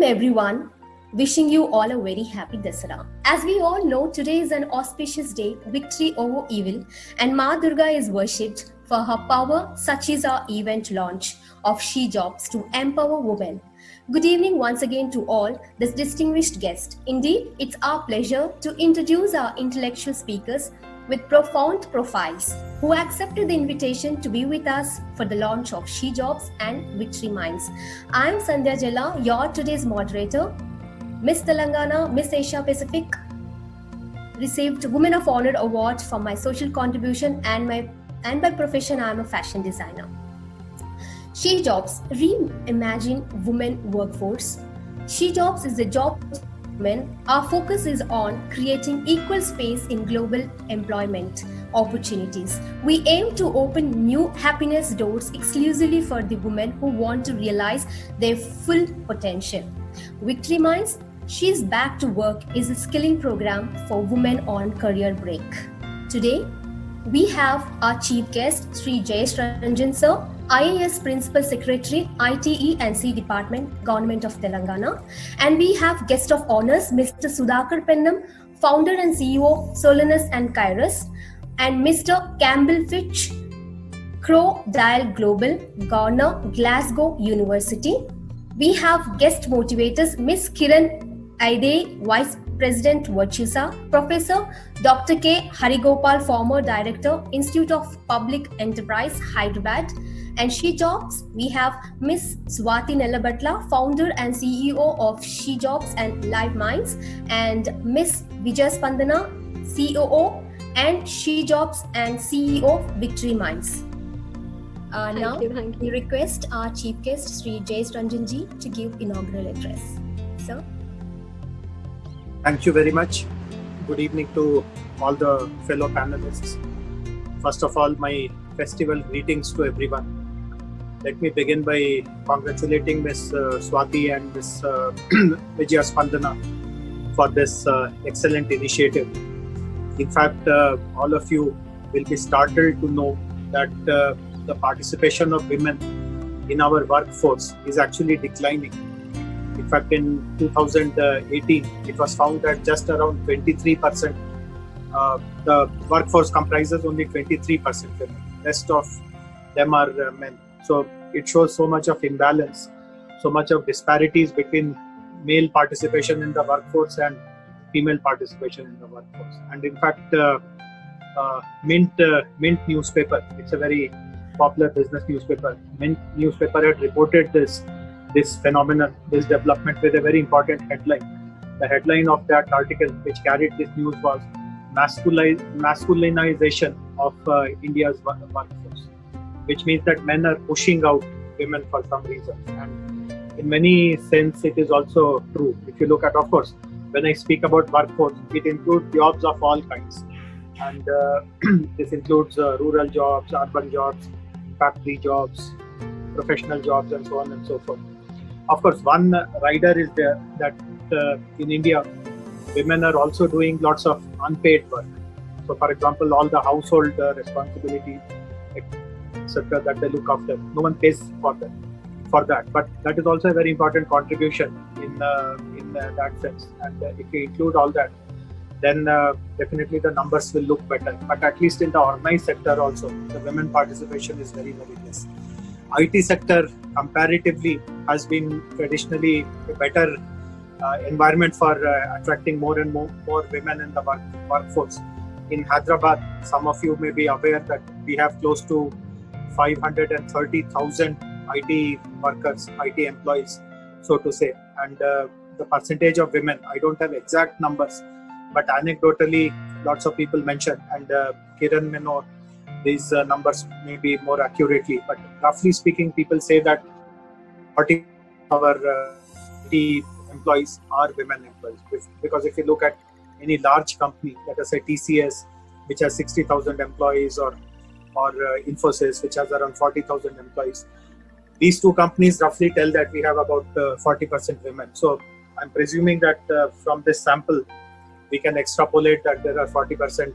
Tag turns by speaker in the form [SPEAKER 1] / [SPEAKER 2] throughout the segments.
[SPEAKER 1] everyone. Wishing you all a very happy Dasara. As we all know, today is an auspicious day, victory over evil, and Ma Durga is worshipped for her power. Such is our event launch of She Jobs to empower women. Good evening once again to all this distinguished guest. Indeed, it's our pleasure to introduce our intellectual speakers with profound profiles who accepted the invitation to be with us for the launch of She Jobs and Victory Minds. I am Sandhya Jella, your today's moderator. Miss Telangana, Miss Asia Pacific, received Women of Honor Award for my social contribution, and by profession I am a fashion designer. She Jobs, reimagine women workforce. She Jobs is a job for women. Our focus is on creating equal space in global employment opportunities. We aim to open new happiness doors exclusively for the women who want to realize their full potential. Victory Minds, She's Back to Work is a skilling program for women on career break. Today, we have our chief guest, Sri Jayesh Ranjan Sir, IAS Principal Secretary, ITE and C Department, Government of Telangana. And we have guest of honors, Mr. Sudhakar Pennam, Founder and CEO, Solinus and Kairos, and Mr. Campbell Fitch, Crow Dial Global, Governor, Glasgow University. We have guest motivators, Ms. Kiran Aide, Vice President Virtusa, Professor Dr. K. Harigopal, former Director, Institute of Public Enterprise, Hyderabad. And She Jobs, we have Ms. Swati Nellabatla, Founder and CEO of She Jobs and Live Minds, and Ms. Vijay Spandana, COO and She Jobs and CEO Victory Minds. Now, we request our chief guest, Sri Jayesh Ranjan Ji, to give inaugural address. Sir.
[SPEAKER 2] Thank you very much. Good evening to all the fellow panelists. First of all, my festival greetings to everyone. Let me begin by congratulating Ms. Swati and Ms. Vijaya Spandana for this excellent initiative. In fact, all of you will be startled to know that the participation of women in our workforce is actually declining. In fact, in 2018, it was found that just around 23%, the workforce comprises only 23% women. Rest of them are men. So it shows so much of imbalance, so much of disparities between male participation in the workforce and female participation in the workforce. And in fact, Mint newspaper, it's a very popular business newspaper. Mint newspaper had reported this phenomenon, this development with a very important headline. The headline of that article, which carried this news, was masculinization of India's workforce, which means that men are pushing out women for some reason. And in many sense, it is also true. If you look at, of course, when I speak about workforce, it includes jobs of all kinds. And this includes rural jobs, urban jobs, factory jobs, professional jobs, and so on and so forth. Of course, one rider is there that in India, women are also doing lots of unpaid work. So, for example, all the household responsibilities, etc., that they look after, no one pays for that. But that is also a very important contribution in that sense. And if you include all that, then definitely the numbers will look better. But at least in the organized sector also, the women participation is very, very less. IT sector comparatively has been traditionally a better environment for attracting more and more women in the workforce. In Hyderabad, some of you may be aware that we have close to 530,000 IT workers, IT employees, so to say. And the percentage of women, I don't have exact numbers, but anecdotally, lots of people mention, and Kiran may know these numbers maybe more accurately, but roughly speaking, people say that 40% of our IT employees are women employees. Because if you look at any large company, let us say TCS, which has 60,000 employees, or Infosys, which has around 40,000 employees, these two companies roughly tell that we have about 40% women. So I'm presuming that from this sample, we can extrapolate that there are 40%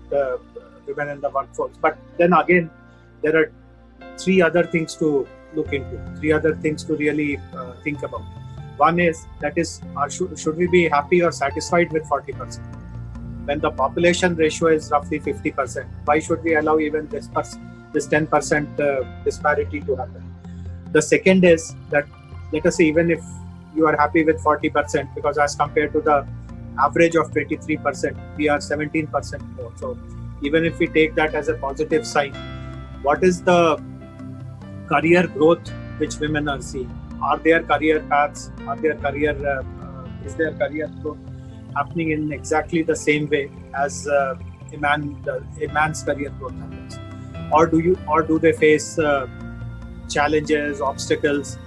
[SPEAKER 2] women in the workforce. But then again, there are three other things to look into, three other things to really think about. One is should we be happy or satisfied with 40%? When the population ratio is roughly 50%, why should we allow even this 10% disparity to happen? The second is that, let us say, even if you are happy with 40%, because as compared to the average of 23%, we are 17% more. So even if we take that as a positive sign, what is the career growth which women are seeing? Are their career paths, is their career growth happening in exactly the same way as a man's career growth happens? Or do they face challenges, obstacles?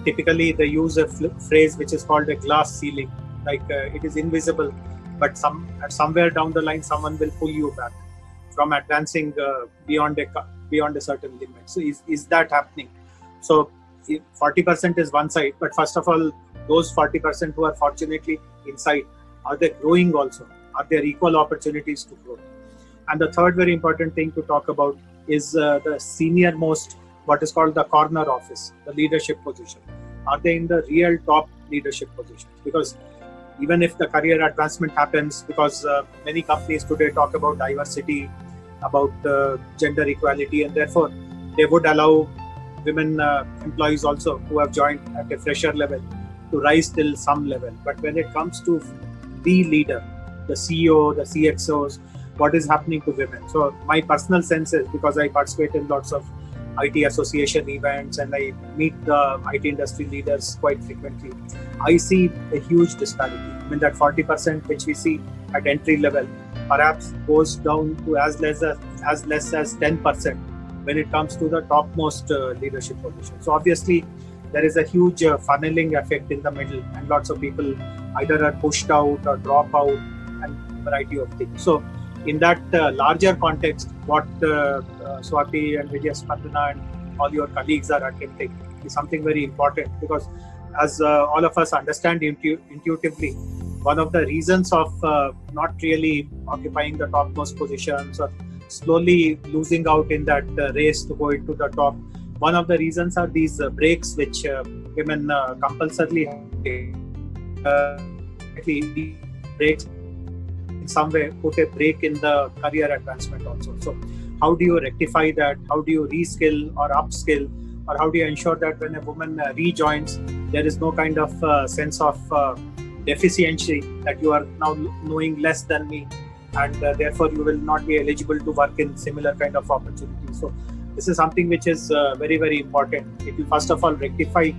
[SPEAKER 2] Typically, they use a phrase which is called a glass ceiling, like it is invisible, but somewhere down the line, someone will pull you back from advancing beyond a certain limit. So is that happening? So 40% is one side, but first of all, those 40% who are fortunately inside, are they growing also? Are there equal opportunities to grow? And the third very important thing to talk about is the senior most, what is called the corner office, the leadership position. Are they in the real top leadership positions? Because even if the career advancement happens, because many companies today talk about diversity, about gender equality, and therefore they would allow women employees also who have joined at a fresher level to rise till some level. But when it comes to the leader, the CEO, the CXOs, what is happening to women? So my personal sense is, because I participate in lots of IT association events and I meet the IT industry leaders quite frequently, I see a huge disparity. I mean, that 40% which we see at entry level perhaps goes down to as less as 10% when it comes to the topmost leadership position. So obviously there is a huge funneling effect in the middle, and lots of people either are pushed out or drop out, and a variety of things. So in that larger context, what Swati and Vijay Spandana and all your colleagues are attempting is something very important, because as all of us understand intuitively, one of the reasons of not really occupying the topmost positions or slowly losing out in that race to go into the top, one of the reasons are these breaks which women compulsorily breaks in some way put a break in the career advancement also. So how do you rectify that? How do you reskill or upskill? Or how do you ensure that when a woman rejoins, there is no kind of sense of deficiency that you are now knowing less than me, and therefore you will not be eligible to work in similar kind of opportunities. So this is something which is very, very important. It will first of all rectify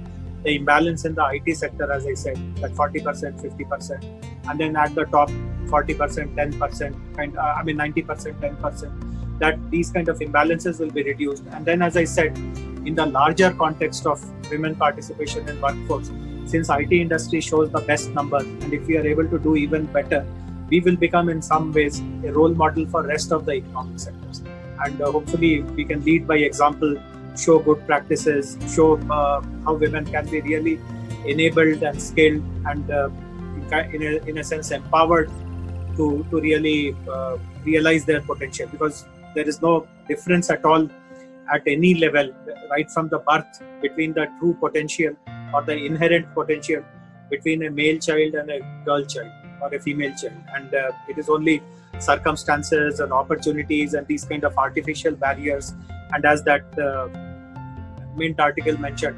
[SPEAKER 2] the imbalance in the IT sector, as I said, that 40%, 50%, and then at the top 40%, 10%, 90%, 10%, that these kind of imbalances will be reduced. And then, as I said, in the larger context of women participation in workforce, since IT industry shows the best numbers, and if we are able to do even better, we will become in some ways a role model for rest of the economic sectors. And hopefully we can lead by example, show good practices, show how women can be really enabled and skilled and in a sense empowered to really realize their potential, because there is no difference at all at any level right from the birth between the true potential or the inherent potential between a male child and a girl child or a female child, and it is only circumstances and opportunities and these kind of artificial barriers, and as that Mint article mentioned,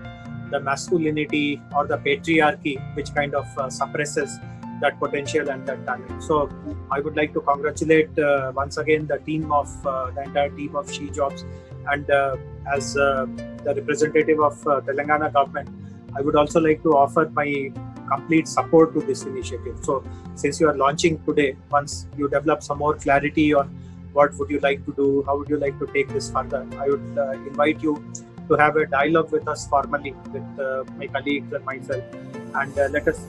[SPEAKER 2] the masculinity or the patriarchy which kind of suppresses that potential and that talent. So I would like to congratulate once again the team of the entire team of She Jobs, and as the representative of Telangana government, I would also like to offer my complete support to this initiative. So since you are launching today, once you develop some more clarity on what would you like to do, how would you like to take this further, I would invite you to have a dialogue with us formally, with my colleagues and myself, and let us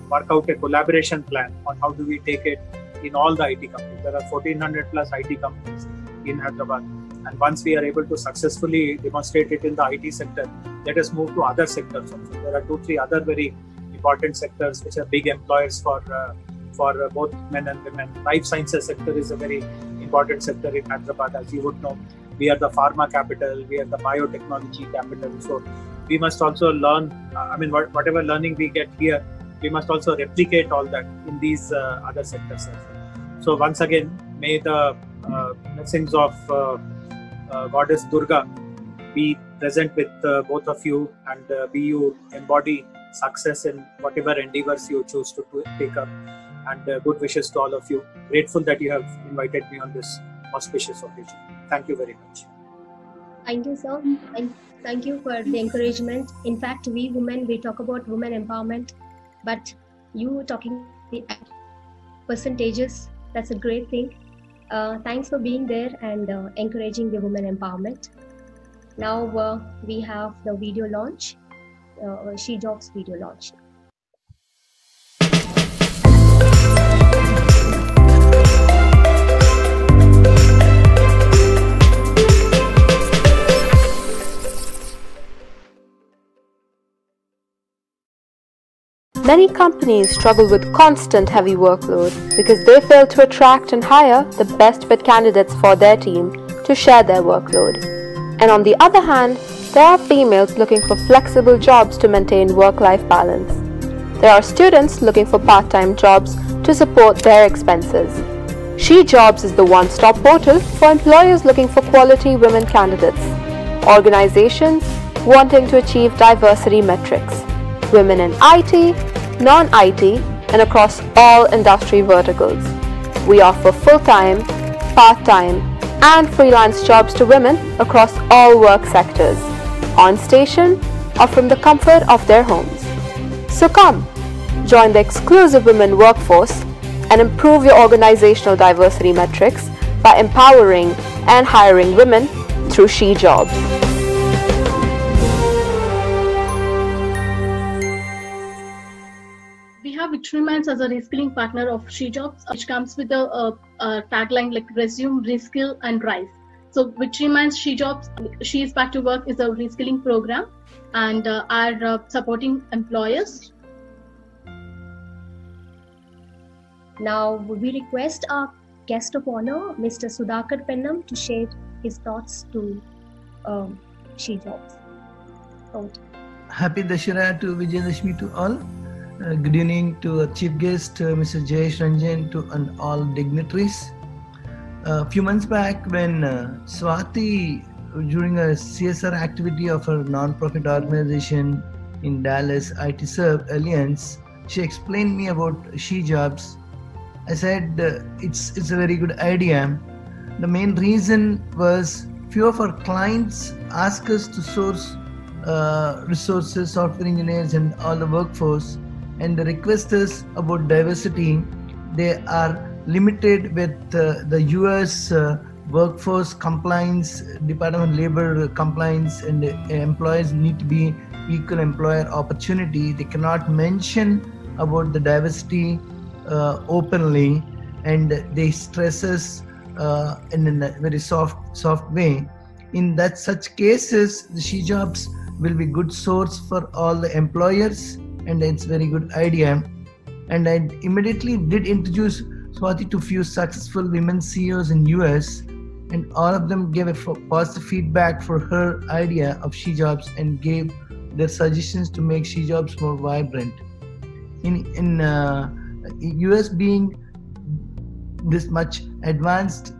[SPEAKER 2] work out a collaboration plan on how do we take it in all the IT companies. There are 1400 plus IT companies in Hyderabad, and once we are able to successfully demonstrate it in the IT sector, let us move to other sectors also. There are 2-3 other very important sectors which are big employers for both men and women. Life sciences sector is a very important sector in Hyderabad. As you would know, we are the pharma capital, we are the biotechnology capital. So we must also learn. Whatever learning we get here, we must also replicate all that in these other sectors as well. So once again, may the blessings of Goddess Durga be present with both of you, and be you embody success in whatever endeavors you choose to take up. And good wishes to all of you. Grateful that you have invited me on this auspicious occasion. Thank you very much.
[SPEAKER 1] Thank you, sir. And thank you for the encouragement. In fact, we women, we talk about women empowerment, but you talking the percentages, that's a great thing. Thanks for being there and encouraging the women empowerment. Now we have the video launch, SheJobs video launch.
[SPEAKER 3] Many companies struggle with constant heavy workload because they fail to attract and hire the best fit candidates for their team to share their workload. And on the other hand, there are females looking for flexible jobs to maintain work-life balance. There are students looking for part-time jobs to support their expenses. SheJobs is the one-stop portal for employers looking for quality women candidates, organizations wanting to achieve diversity metrics, women in IT, non-IT, and across all industry verticals. We offer full-time, part-time, and freelance jobs to women across all work sectors, on station or from the comfort of their homes. So come, join the exclusive women workforce and improve your organizational diversity metrics by empowering and hiring women through SheJobs.
[SPEAKER 4] We have Victory Minds as a reskilling partner of SheJobs, which comes with a tagline like resume, reskill, and rise. So Victory Minds SheJobs, She is Back to Work is a reskilling program and are supporting employers.
[SPEAKER 1] Now we request our guest of honor, Mr. Sudhakar Pennam, to share his thoughts to SheJobs.
[SPEAKER 5] Happy Dussehra to Vijayadashmi to all. Good evening to our chief guest, Mr. Jayesh Ranjan, and all dignitaries. A few months back, when Swati, during a CSR activity of her non-profit organization in Dallas, IT Serve Alliance, she explained me about SheJobs. I said it's a very good idea. The main reason was few of our clients ask us to source resources, software engineers, and all the workforce. And the request is about diversity. They are limited with the US workforce compliance, Department of Labor compliance, and employees need to be equal employer opportunity. They cannot mention about the diversity openly, and they stress us in a very soft way. In such cases, the SheJobs will be good source for all the employers, and it's very good idea. And I immediately did introduce Swati to few successful women CEOs in US, and all of them gave a positive feedback for her idea of SheJobs and gave their suggestions to make SheJobs more vibrant. In US being this much advanced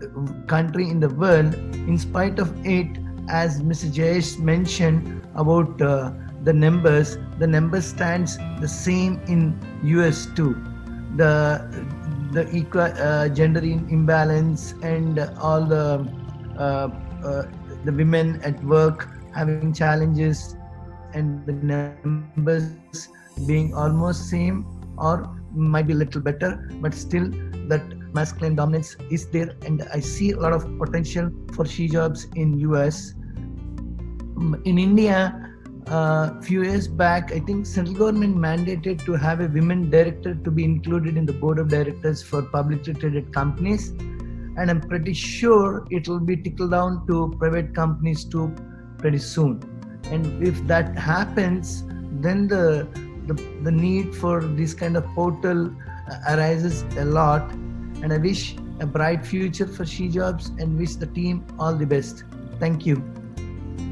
[SPEAKER 5] country in the world, in spite of it, as Mr. Jayesh mentioned about the numbers stands the same in US too. The equal gender imbalance and all the women at work having challenges, and the numbers being almost same or might be a little better, but still that masculine dominance is there, and I see a lot of potential for SheJobs in US. In India, few years back, I think central government mandated to have a women director to be included in the board of directors for publicly traded companies, and I'm pretty sure it will be trickled down to private companies too pretty soon. And if that happens, then the need for this kind of portal arises a lot. And I wish a bright future for SheJobs and wish the team all the best. Thank you.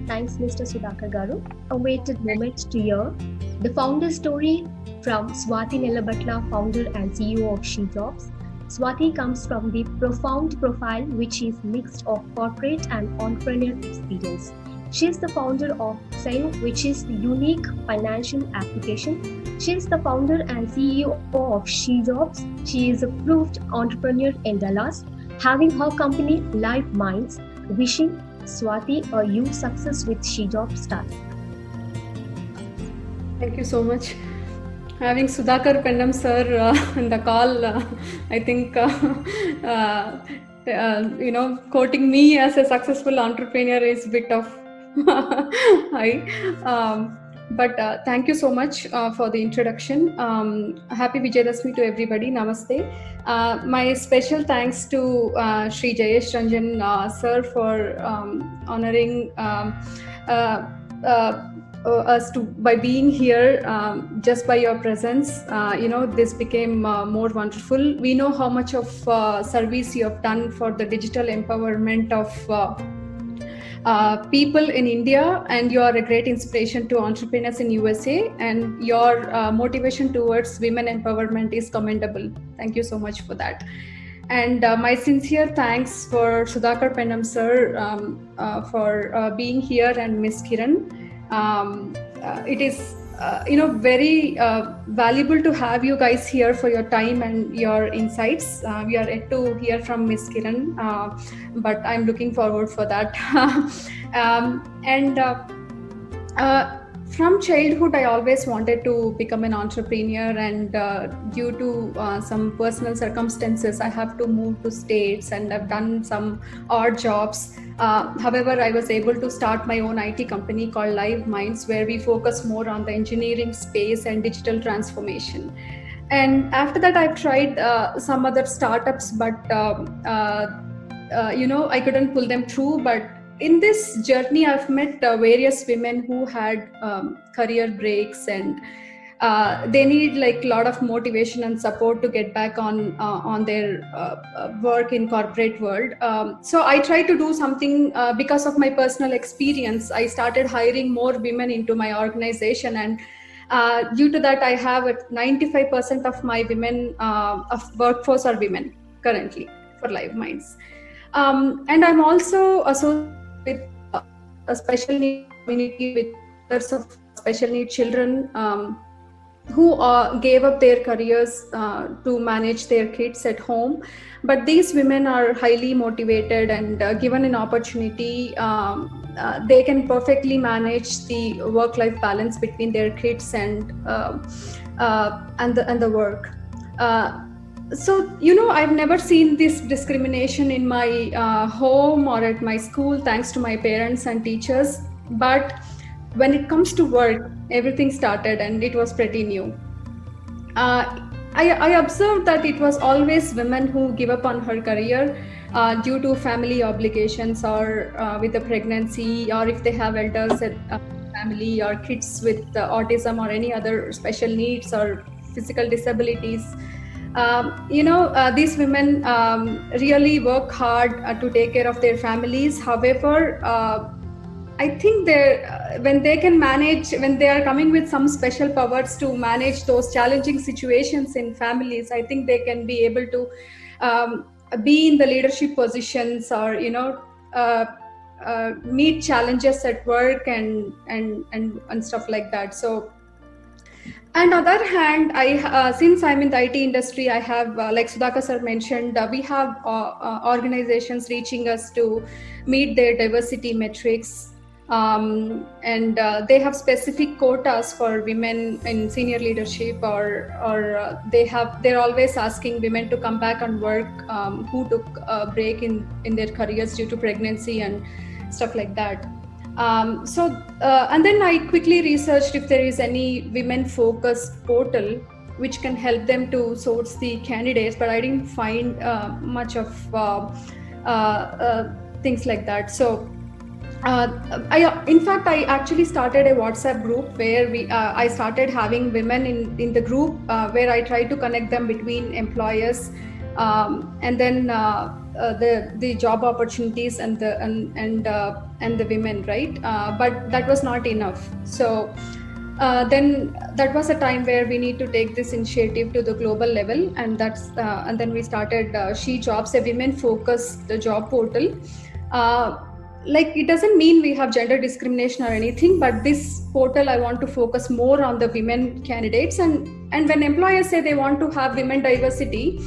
[SPEAKER 1] Thanks, Mr. Sudhakar Garu. Awaited moment to hear the founder story from Swati Nilabatla, founder and CEO of She Jobs. Swati comes from the profound profile which is mixed of corporate and entrepreneurial experience. She is the founder of Sayo, which is the unique financial application. She is the founder and CEO of She Jobs. She is a proved entrepreneur in Dallas, having her company Live Minds. Wishing Swati a huge success with She Jobs start.
[SPEAKER 6] Thank you so much. Having Sudhakar Pendam sir in the call, I think quoting me as a successful entrepreneur is a bit of high. But thank you so much for the introduction. Happy Vijayadashmi to everybody. Namaste. My special thanks to Shri Jayesh Ranjan sir for honoring us by being here. Just by your presence, this became more wonderful. We know how much of service you have done for the digital empowerment of people in India, and you are a great inspiration to entrepreneurs in USA, and your motivation towards women empowerment is commendable. Thank you so much for that. And my sincere thanks for Sudhakar Pendam sir for being here, and Ms. Kiran. It is very valuable to have you guys here for your time and your insights. We are yet to hear from Ms. Kiran, but I'm looking forward for that. From childhood, I always wanted to become an entrepreneur, and due to some personal circumstances, I have to move to States, and I've done some odd jobs. However, I was able to start my own IT company called Live Minds, where we focus more on the engineering space and digital transformation. And after that, I've tried some other startups, but I couldn't pull them through. But in this journey, I've met various women who had career breaks, and they need like a lot of motivation and support to get back on their work in corporate world. So I tried to do something because of my personal experience. I started hiring more women into my organization, and due to that, I have 95% of my women of workforce are women currently for Live Minds. And I'm also associated with a special needs community with others of special needs children who gave up their careers to manage their kids at home. But these women are highly motivated, and given an opportunity, they can perfectly manage the work-life balance between their kids and the work. So, I've never seen this discrimination in my home or at my school, thanks to my parents and teachers. But when it comes to work, everything started, and it was pretty new. I observed that it was always women who give up on her career due to family obligations, or with a pregnancy, or if they have elders at family, or kids with autism or any other special needs or physical disabilities. These women really work hard to take care of their families. However, I think when they are coming with some special powers to manage those challenging situations in families, I think they can be able to be in the leadership positions, or meet challenges at work and stuff like that. So, on the other hand, since I'm in the IT industry, I have, like Sudhakar sir mentioned, we have organizations reaching us to meet their diversity metrics, and they have specific quotas for women in senior leadership, or they're always asking women to come back and work who took a break in their careers due to pregnancy and stuff like that. And then I quickly researched if there is any women-focused portal which can help them to source the candidates, but I didn't find much of things like that. So, in fact, I actually started a WhatsApp group where I started having women in the group where I try to connect them between employers, and then the job opportunities and the women, right? But that was not enough. So then that was a time where we need to take this initiative to the global level, and then we started She Jobs, a women-focused job portal. Like, it doesn't mean we have gender discrimination or anything, but this portal, I want to focus more on the women candidates, and when employers say they want to have women diversity,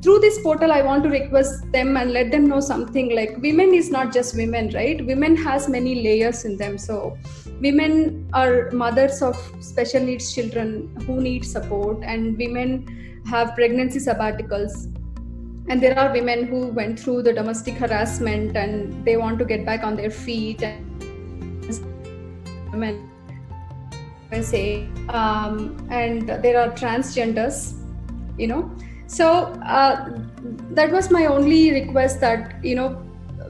[SPEAKER 6] through this portal, I want to request them and let them know something like, women is not just women, right? Women has many layers in them. So women are mothers of special needs children who need support, and women have pregnancy sabbaticals. And there are women who went through the domestic harassment and they want to get back on their feet. And there are transgenders, you know. So that was my only request, that, you know,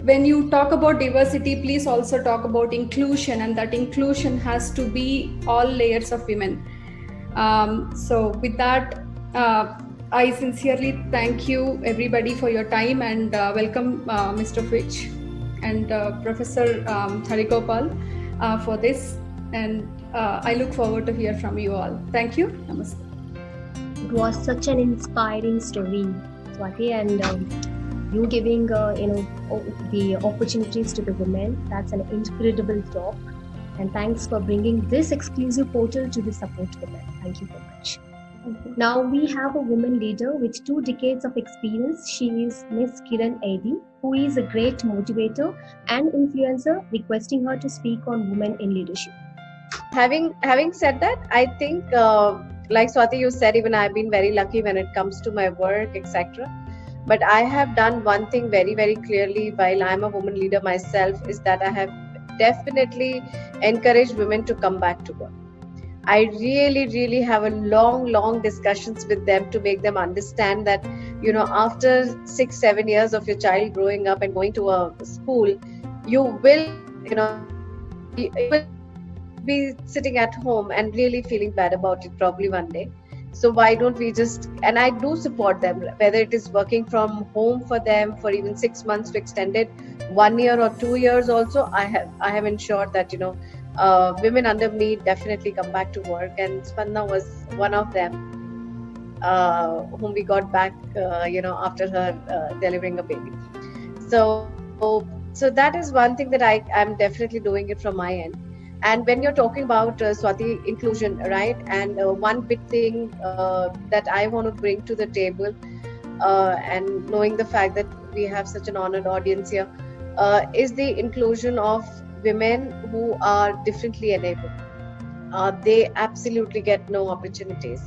[SPEAKER 6] when you talk about diversity, please also talk about inclusion, and that inclusion has to be all layers of women. So with that, I sincerely thank you everybody for your time, and welcome Mr. Fitch and Professor Harigopal for this, and I look forward to hear from you all. Thank you. Namaste.
[SPEAKER 1] It was such an inspiring story, Swati, and you giving the opportunities to the women. That's an incredible job, and thanks for bringing this exclusive portal to the support women. Thank you so much. Now we have a woman leader with 2 decades of experience. She is Miss Kiran Edi, who is a great motivator and influencer, requesting her to speak on women in leadership.
[SPEAKER 7] Having said that, I think, like Swati, you said, even I've been very lucky when it comes to my work, etc. But I have done one thing very, very clearly while I'm a woman leader myself, is that I have definitely encouraged women to come back to work. I really have a long discussions with them to make them understand that, you know, after 6-7 years of your child growing up and going to a school, you will, you know, you will be sitting at home and really feeling bad about it probably one day. So why don't we just, and I do support them, whether it is working from home for them for even 6 months to extended 1 year or 2 years also, I have ensured that, you know, women under me definitely come back to work, and Spanna was one of them whom we got back, you know, after her delivering a baby. So that is one thing that I'm definitely doing it from my end. And when you're talking about Swati, inclusion, right? And one big thing that I want to bring to the table, and knowing the fact that we have such an honored audience here, is the inclusion of women who are differently enabled. They absolutely get no opportunities,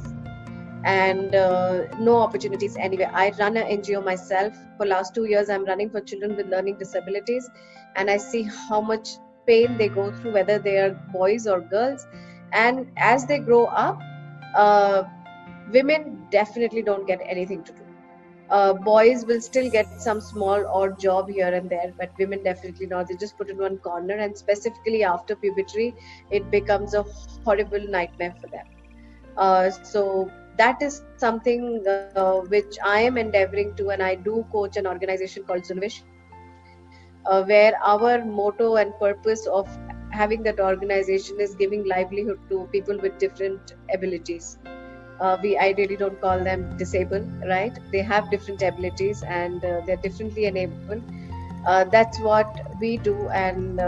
[SPEAKER 7] and no opportunities anyway. I run an NGO myself. For last 2 years, I'm running for children with learning disabilities, and I see how much pain they go through, whether they are boys or girls. And as they grow up, women definitely don't get anything to do. Boys will still get some small odd job here and there, but women definitely not. They just put in one corner, and specifically after puberty, it becomes a horrible nightmare for them. So that is something which I am endeavoring to, and I do coach an organization called Sunvish, where our motto and purpose of having that organization is giving livelihood to people with different abilities. We ideally don't call them disabled, right? They have different abilities, and they're differently enabled. That's what we do, and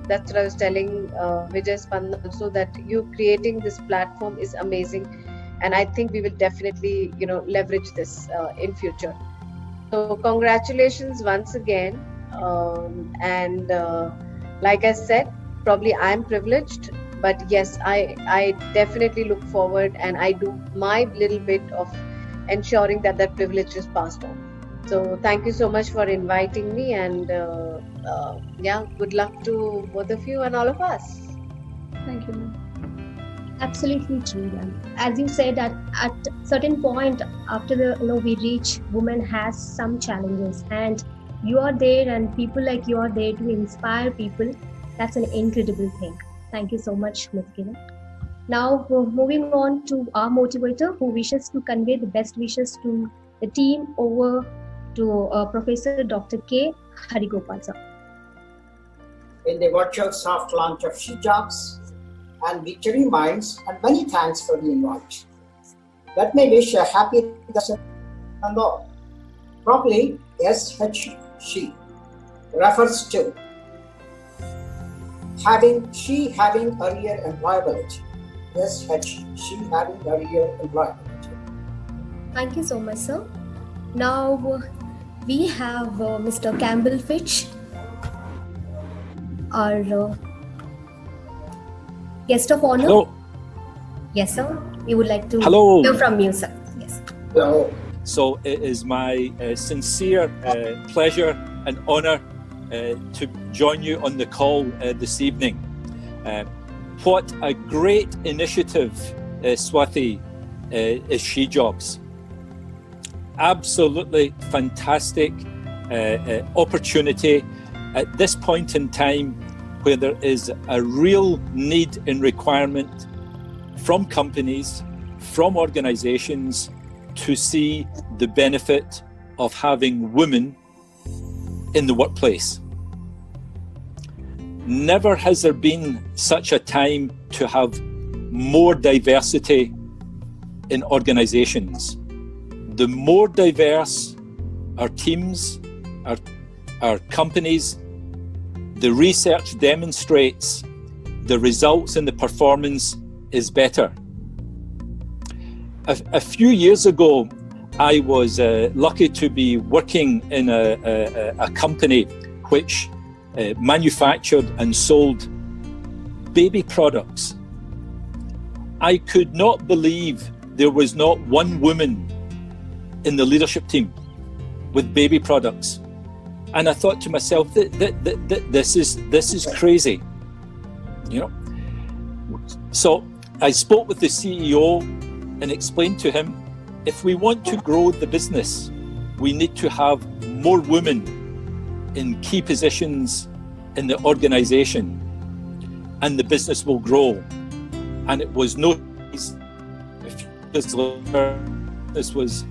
[SPEAKER 7] that's what I was telling Vijay Spanna also, that you creating this platform is amazing, and I think we will definitely, you know, leverage this in future. So congratulations once again. And like I said, probably I'm privileged, but yes, I definitely look forward, and I do my little bit of ensuring that that privilege is passed on. So thank you so much for inviting me, and yeah, good luck to both of you and all of us.
[SPEAKER 6] Thank you.
[SPEAKER 1] Absolutely true, ma'am. As you said, at certain point after we reach, women has some challenges, and you are there, and people like you are there to inspire people. That's an incredible thing. Thank you so much, Ms. Kiran. Now, moving on to our motivator, who wishes to convey the best wishes to the team over to Professor Dr. K. Harigopal sir.
[SPEAKER 8] In the virtual soft launch of She Jobs and Victory Minds, and many thanks for the invite. Let me wish a happy Dasara and all. Properly, SH refers to having earlier employability. SH having earlier employability.
[SPEAKER 1] Thank you so much, sir. Now we have Mr. Campbell Fitch, our guest of honor.
[SPEAKER 9] Hello.
[SPEAKER 1] Yes, sir. We would like to
[SPEAKER 9] Hello.
[SPEAKER 1] hear from you, sir. Yes.
[SPEAKER 8] Hello.
[SPEAKER 9] So it is my sincere pleasure and honour to join you on the call this evening. What a great initiative, Swati, is She Jobs. Absolutely fantastic opportunity at this point in time where there is a real need and requirement from companies, from organisations to see the benefit of having women in the workplace. Never has there been such a time to have more diversity in organisations. The more diverse our teams, our companies, the research demonstrates the results and the performance is better. A few years ago, I was lucky to be working in a company which manufactured and sold baby products. I could not believe there was not one woman in the leadership team with baby products. And I thought to myself, this is crazy, you know. So I spoke with the CEO and explained to him, if we want to grow the business, we need to have more women in key positions in the organization, and the business will grow. And it was noticed this was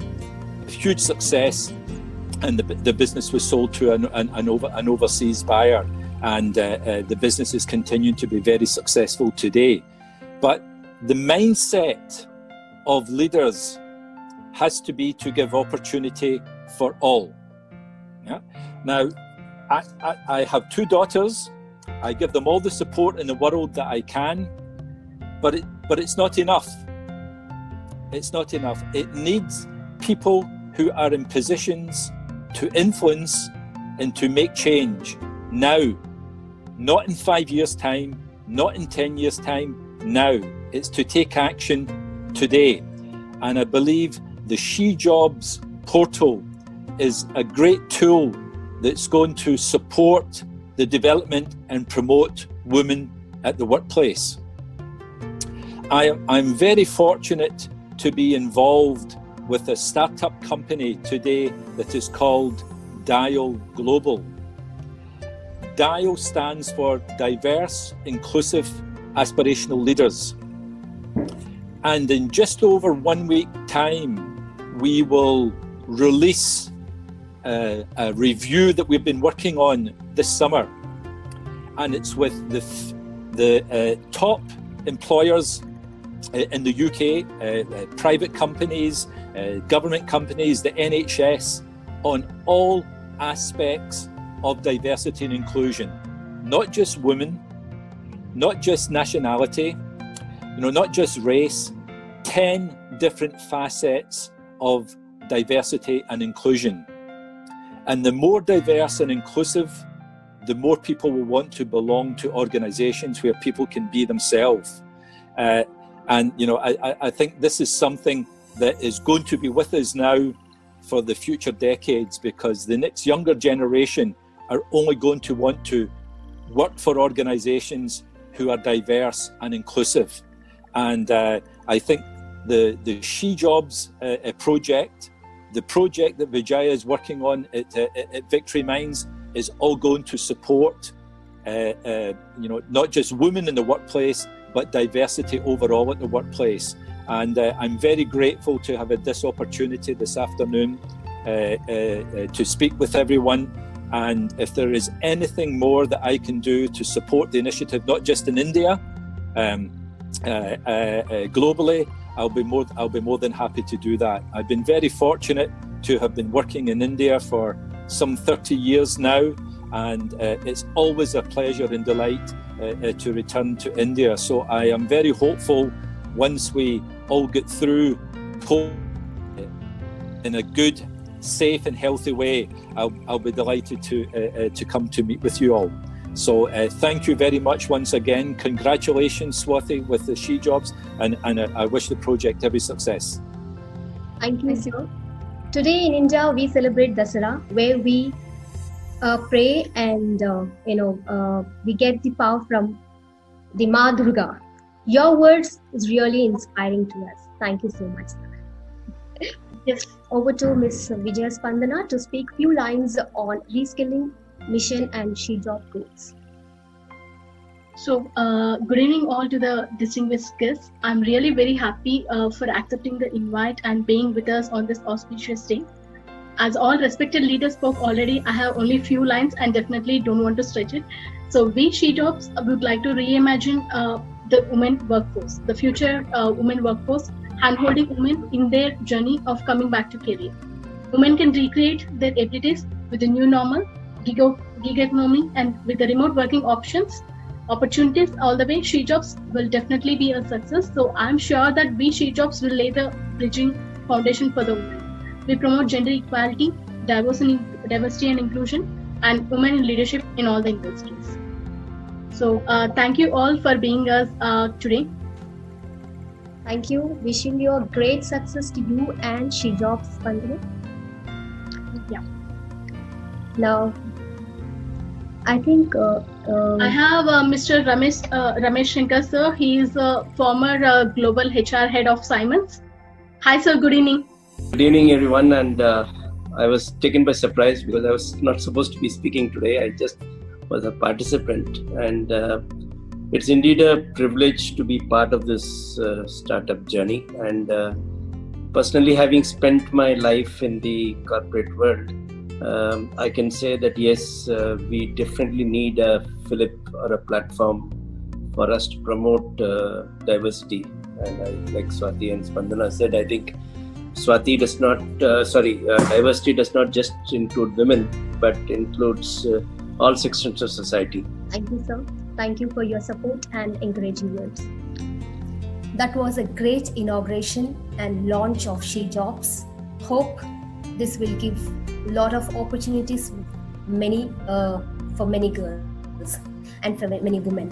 [SPEAKER 9] a huge success, and the business was sold to an overseas buyer, and the business is continuing to be very successful today. But the mindset of leaders has to be to give opportunity for all. Yeah? Now, I have two daughters. I give them all the support in the world that I can, but it's not enough. It's not enough. It needs people who are in positions to influence and to make change now, not in 5 years' time, not in 10 years' time, now. It's to take action today. And I believe the She Jobs portal is a great tool that's going to support the development and promote women at the workplace. I'm very fortunate to be involved with a startup company today that is called Dial Global. Dial stands for Diverse, Inclusive, Aspirational Leaders. And in just over 1 week time, we will release a review that we've been working on this summer. And it's with the top employers in the UK, private companies, government companies, the NHS, on all aspects of diversity and inclusion. Not just women, not just nationality, not just race, 10 different facets of diversity and inclusion. And the more diverse and inclusive, the more people will want to belong to organizations where people can be themselves. I think this is something that is going to be with us now for the future decades, because the next younger generation are only going to want to work for organizations who are diverse and inclusive. And I think the She Jobs project, the project that Vijaya is working on at Victory Minds, is all going to support, not just women in the workplace, but diversity overall at the workplace. And I'm very grateful to have had this opportunity this afternoon to speak with everyone. And if there is anything more that I can do to support the initiative, not just in India, globally, I'll be more than happy to do that. I've been very fortunate to have been working in India for some 30 years now, and it's always a pleasure and delight to return to India. So I am very hopeful once we all get through COVID in a good, safe and healthy way, I'll be delighted to come to meet with you all. So thank you very much once again. Congratulations, Swati, with the She Jobs, and I wish the project every success.
[SPEAKER 1] Thank you, sir. Today in India, we celebrate Dasara, where we pray and we get the power from the Ma Durga. Your words is really inspiring to us. Thank you so much.
[SPEAKER 4] Yes.
[SPEAKER 1] Over to Ms. Vijaya Spandana to speak few lines on reskilling mission and She Job goals.
[SPEAKER 4] So, good evening all to the distinguished guests. I'm really very happy for accepting the invite and being with us on this auspicious day. As all respected leaders spoke already, I have only few lines and definitely don't want to stretch it. So, we She Jobs would like to reimagine the women workforce, the future women workforce, handholding women in their journey of coming back to career. Women can recreate their abilities with the new normal, gig economy, and with the remote working opportunities all the way. She Jobs will definitely be a success. So I'm sure that we She Jobs will lay the bridging foundation for the women. We promote gender equality, diversity and inclusion, and women in leadership in all the industries. So thank you all for being us today.
[SPEAKER 1] Thank you. Wishing you a great success to you and She Jobs, Spandana.
[SPEAKER 4] Yeah.
[SPEAKER 1] Now, I think
[SPEAKER 4] I have Mr. Ramesh Shankar, sir. He is a former global HR head of Siemens. Hi, sir. Good evening.
[SPEAKER 10] Good evening, everyone. And I was taken by surprise because I was not supposed to be speaking today. I just was a participant, and it's indeed a privilege to be part of this startup journey. And personally, having spent my life in the corporate world, I can say that yes, we definitely need a fillip or a platform for us to promote diversity. And like Swati and Spandana said, I think Swati does not, diversity does not just include women, but includes all sections of society.
[SPEAKER 1] Thank you, sir. Thank you for your support and encouraging words. That was a great inauguration and launch of She Jobs. Hope this will give a lot of opportunities for many girls and for many women.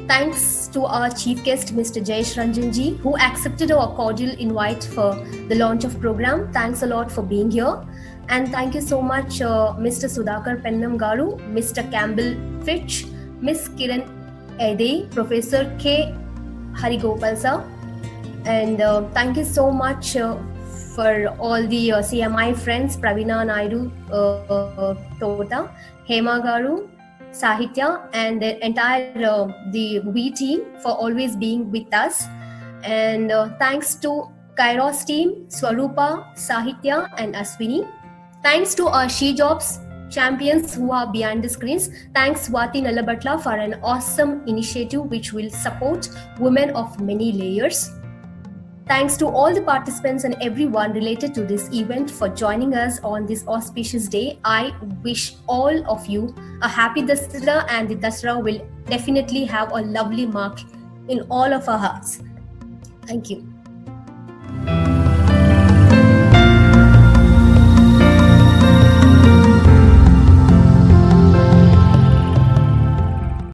[SPEAKER 1] Thanks to our chief guest, Mr. Jayesh Ranjan ji, who accepted our cordial invite for the launch of program. Thanks a lot for being here. And thank you so much, Mr. Sudhakar Pennam Garu, Mr. Campbell Fitch, Ms. Kiran Ede, Professor K. Harigopal sir. And thank you so much for all the CMI friends, Pravina Naidu Tota, Hema Garu, Sahitya, and the entire the WE team for always being with us. And thanks to Kairos team, Swarupa, Sahitya, and Aswini. Thanks to our She Jobs champions who are behind the screens. Thanks Swati Nalabatla for an awesome initiative which will support women of many layers. Thanks to all the participants and everyone related to this event for joining us on this auspicious day. I wish all of you a happy Dasara, and the Dasara will definitely have a lovely mark in all of our hearts. Thank you.